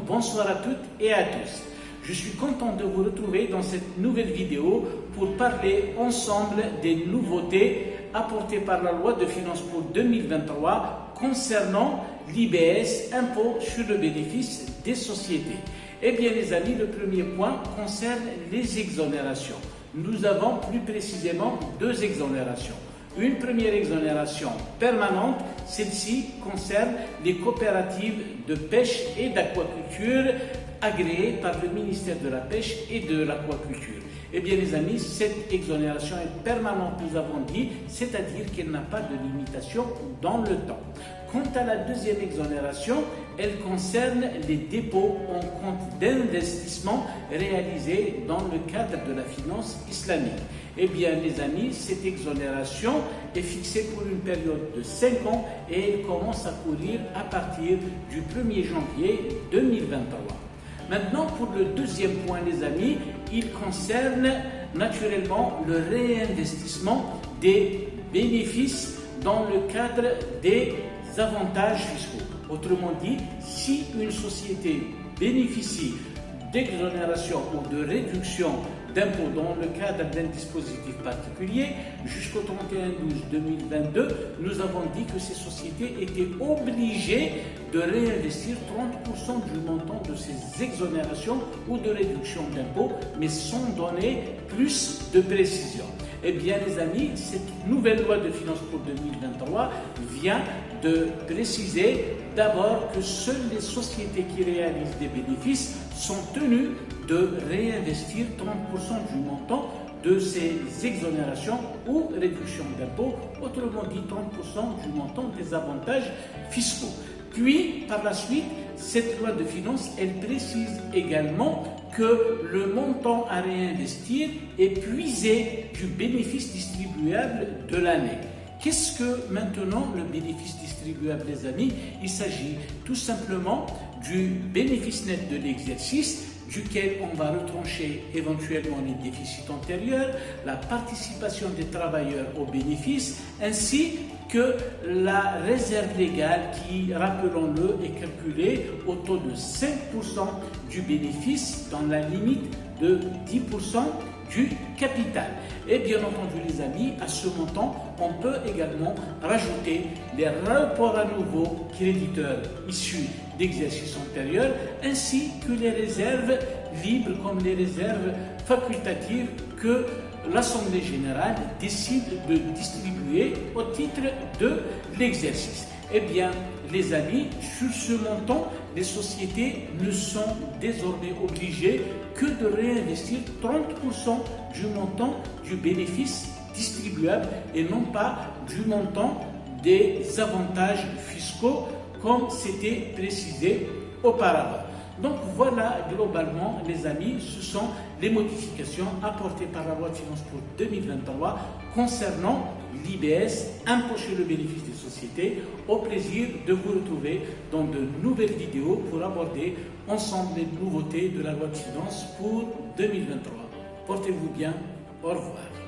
Bonsoir à toutes et à tous. Je suis content de vous retrouver dans cette nouvelle vidéo pour parler ensemble des nouveautés apportées par la loi de finances pour 2023 concernant l'IBS, impôt sur le bénéfice des sociétés. Eh bien les amis, le premier point concerne les exonérations. Nous avons plus précisément deux exonérations. Une première exonération permanente, celle-ci concerne les coopératives de pêche et d'aquaculture agréées par le ministère de la Pêche et de l'Aquaculture. Eh bien les amis, cette exonération est permanente, nous avons dit, c'est-à-dire qu'elle n'a pas de limitation dans le temps. Quant à la deuxième exonération, elle concerne les dépôts en compte d'investissement réalisés dans le cadre de la finance islamique. Eh bien les amis, cette exonération est fixée pour une période de 5 ans et elle commence à courir à partir du 1er janvier 2023. Maintenant, pour le deuxième point, les amis, il concerne naturellement le réinvestissement des bénéfices dans le cadre des avantages fiscaux. Autrement dit, si une société bénéficie d'exonération ou de réduction d'impôts dans le cadre d'un dispositif particulier, jusqu'au 31/12/2022, nous avons dit que ces sociétés étaient obligées de réinvestir 30% du montant de ces exonérations ou de réduction d'impôts, mais sans donner plus de précision. Eh bien les amis, cette nouvelle loi de finances pour 2023 vient de préciser d'abord que seules les sociétés qui réalisent des bénéfices sont tenues de réinvestir 30% du montant de ces exonérations ou réductions d'impôts, autrement dit 30% du montant des avantages fiscaux. Puis, par la suite, cette loi de finances, elle précise également que le montant à réinvestir est puisé du bénéfice distribuable de l'année. Qu'est-ce que maintenant le bénéfice distribuable, les amis? Il s'agit tout simplement du bénéfice net de l'exercice, duquel on va retrancher éventuellement les déficits antérieurs, la participation des travailleurs aux bénéfices, ainsi que la réserve légale qui, rappelons-le, est calculée au taux de 5% du bénéfice dans la limite de 10% du capital. Et bien entendu les amis, à ce montant, on peut également rajouter les rapports à nouveau créditeurs issus d'exercices antérieurs, ainsi que les réserves libres comme les réserves facultatives que l'Assemblée générale décide de distribuer au titre de l'exercice. Eh bien, les amis, sur ce montant, les sociétés ne sont désormais obligées que de réinvestir 30% du montant du bénéfice distribuable et non pas du montant des avantages fiscaux comme c'était précisé auparavant. Donc voilà, globalement, les amis, ce sont les modifications apportées par la loi de finances pour 2023 concernant l'IBS, impôt sur le bénéfice des sociétés. Au plaisir de vous retrouver dans de nouvelles vidéos pour aborder ensemble les nouveautés de la loi de finances pour 2023. Portez-vous bien, au revoir.